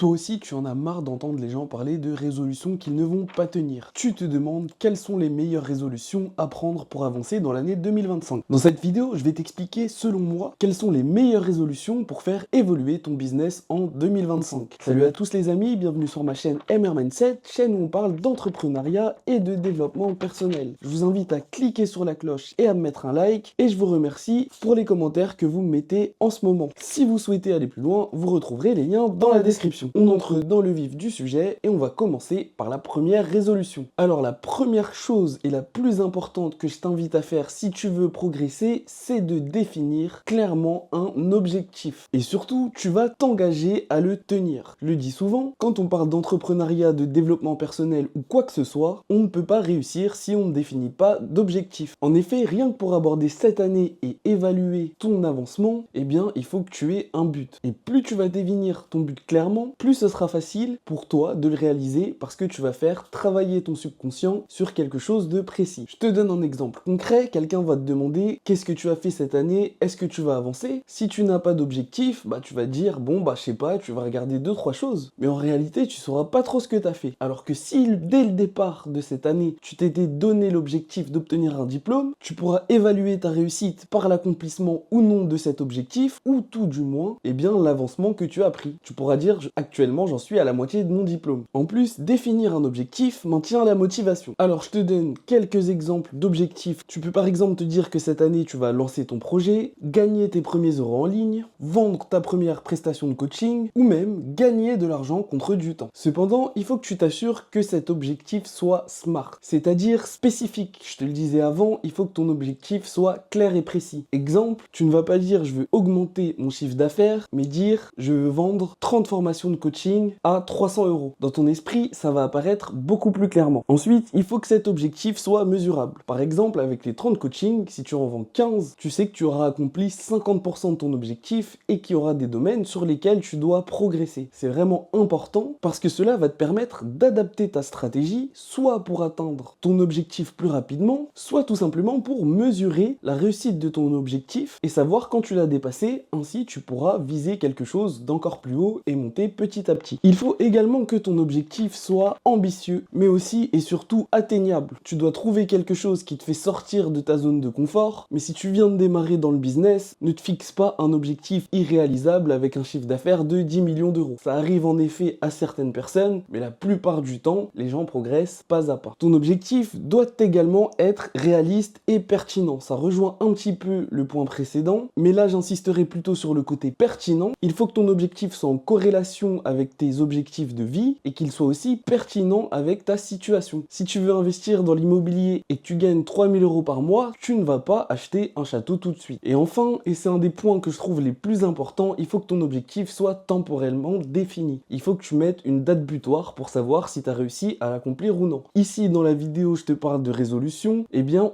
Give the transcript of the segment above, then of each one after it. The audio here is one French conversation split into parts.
Toi aussi, tu en as marre d'entendre les gens parler de résolutions qu'ils ne vont pas tenir. Tu te demandes quelles sont les meilleures résolutions à prendre pour avancer dans l'année 2025. Dans cette vidéo, je vais t'expliquer, selon moi, quelles sont les meilleures résolutions pour faire évoluer ton business en 2025. Salut à tous les amis, bienvenue sur ma chaîne MR Mindset, chaîne où on parle d'entrepreneuriat et de développement personnel. Je vous invite à cliquer sur la cloche et à me mettre un like, et je vous remercie pour les commentaires que vous me mettez en ce moment. Si vous souhaitez aller plus loin, vous retrouverez les liens dans la description. On entre dans le vif du sujet et on va commencer par la première résolution. Alors la première chose et la plus importante que je t'invite à faire si tu veux progresser, c'est de définir clairement un objectif. Et surtout, tu vas t'engager à le tenir. Je le dis souvent, quand on parle d'entrepreneuriat, de développement personnel ou quoi que ce soit, on ne peut pas réussir si on ne définit pas d'objectif. En effet, rien que pour aborder cette année et évaluer ton avancement, eh bien, il faut que tu aies un but. Et plus tu vas définir ton but clairement, plus ce sera facile pour toi de le réaliser parce que tu vas faire travailler ton subconscient sur quelque chose de précis. Je te donne un exemple concret, quelqu'un va te demander qu'est-ce que tu as fait cette année, est-ce que tu vas avancer? Si tu n'as pas d'objectif, tu vas te dire je sais pas, tu vas regarder 2-3 choses, mais en réalité tu sauras pas trop ce que tu as fait. Alors que si dès le départ de cette année, tu t'étais donné l'objectif d'obtenir un diplôme, tu pourras évaluer ta réussite par l'accomplissement ou non de cet objectif, ou tout du moins, l'avancement que tu as pris. Tu pourras dire actuellement j'en suis à la moitié de mon diplôme. En plus, définir un objectif maintient la motivation. Alors je te donne quelques exemples d'objectifs. Tu peux par exemple te dire que cette année tu vas lancer ton projet, gagner tes premiers euros en ligne, vendre ta première prestation de coaching ou même gagner de l'argent contre du temps. Cependant, il faut que tu t'assures que cet objectif soit SMART, c'est-à-dire spécifique. Je te le disais avant, il faut que ton objectif soit clair et précis. Exemple, tu ne vas pas dire je veux augmenter mon chiffre d'affaires, mais dire je veux vendre 30 formations de coaching à 300 euros. Dans ton esprit, ça va apparaître beaucoup plus clairement. Ensuite, il faut que cet objectif soit mesurable. Par exemple, avec les 30 coachings, si tu en vends 15, tu sais que tu auras accompli 50% de ton objectif et qu'il y aura des domaines sur lesquels tu dois progresser. C'est vraiment important parce que cela va te permettre d'adapter ta stratégie, soit pour atteindre ton objectif plus rapidement, soit tout simplement pour mesurer la réussite de ton objectif et savoir quand tu l'as dépassé. Ainsi, tu pourras viser quelque chose d'encore plus haut et monter petit à petit. Il faut également que ton objectif soit ambitieux, mais aussi et surtout atteignable. Tu dois trouver quelque chose qui te fait sortir de ta zone de confort, mais si tu viens de démarrer dans le business, ne te fixe pas un objectif irréalisable avec un chiffre d'affaires de 10 millions d'euros. Ça arrive en effet à certaines personnes, mais la plupart du temps, les gens progressent pas à pas. Ton objectif doit également être réaliste et pertinent. Ça rejoint un petit peu le point précédent, mais là j'insisterai plutôt sur le côté pertinent. Il faut que ton objectif soit en corrélation avec tes objectifs de vie et qu'il soit aussi pertinent avec ta situation. Si tu veux investir dans l'immobilier et que tu gagnes 3000 euros par mois, tu ne vas pas acheter un château tout de suite. Et enfin, et c'est un des points que je trouve les plus importants, il faut que ton objectif soit temporellement défini. Il faut que tu mettes une date butoir pour savoir si tu as réussi à l'accomplir ou non. Ici, dans la vidéo, je te parle de résolution.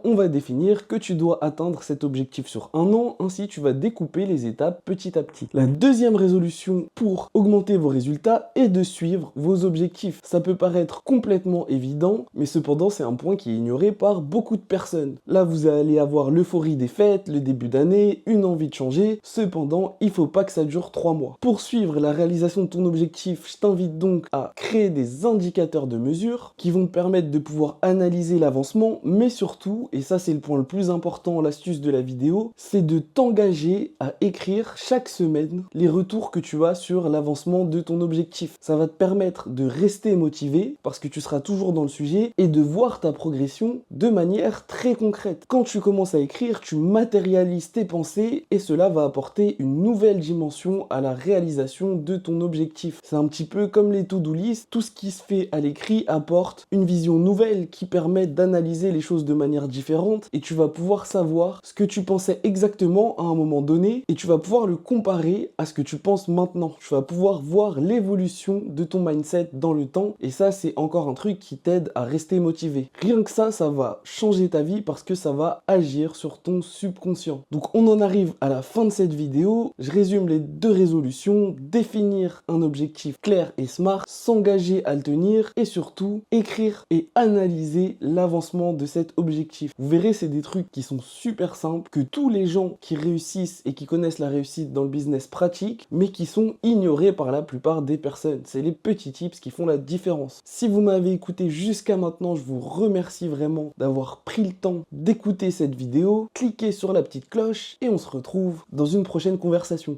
On va définir que tu dois atteindre cet objectif sur un an. Ainsi, tu vas découper les étapes petit à petit. La deuxième résolution pour augmenter vos résultats est de suivre vos objectifs. Ça peut paraître complètement évident, mais cependant, c'est un point qui est ignoré par beaucoup de personnes. Là, vous allez avoir l'euphorie des fêtes, le début d'année, une envie de changer. Cependant, il faut pas que ça dure 3 mois. Pour suivre la réalisation de ton objectif, je t'invite donc à créer des indicateurs de mesure qui vont te permettre de pouvoir analyser l'avancement, mais surtout, et ça c'est le point le plus important, l'astuce de la vidéo, c'est de t'engager à écrire chaque semaine les retours que tu as sur l'avancement de ton objectif. Ça va te permettre de rester motivé parce que tu seras toujours dans le sujet et de voir ta progression de manière très concrète. Quand tu commences à écrire, tu matérialises tes pensées et cela va apporter une nouvelle dimension à la réalisation de ton objectif. C'est un petit peu comme les to-do list, tout ce qui se fait à l'écrit apporte une vision nouvelle qui permet d'analyser les choses de manière différente et tu vas pouvoir savoir ce que tu pensais exactement à un moment donné et tu vas pouvoir le comparer à ce que tu penses maintenant. Tu vas pouvoir voir l'évolution de ton mindset dans le temps et ça c'est encore un truc qui t'aide à rester motivé. Rien que ça va changer ta vie parce que ça va agir sur ton subconscient. Donc on en arrive à la fin de cette vidéo. Je résume les deux résolutions: définir un objectif clair et smart, s'engager à le tenir et surtout écrire et analyser l'avancement de cet objectif. Vous verrez, c'est des trucs qui sont super simples, que tous les gens qui réussissent et qui connaissent la réussite dans le business pratiquent, mais qui sont ignorés par la plupart plupart des personnes. C'est les petits tips qui font la différence. Si vous m'avez écouté jusqu'à maintenant, je vous remercie vraiment d'avoir pris le temps d'écouter cette vidéo. Cliquez sur la petite cloche et on se retrouve dans une prochaine conversation.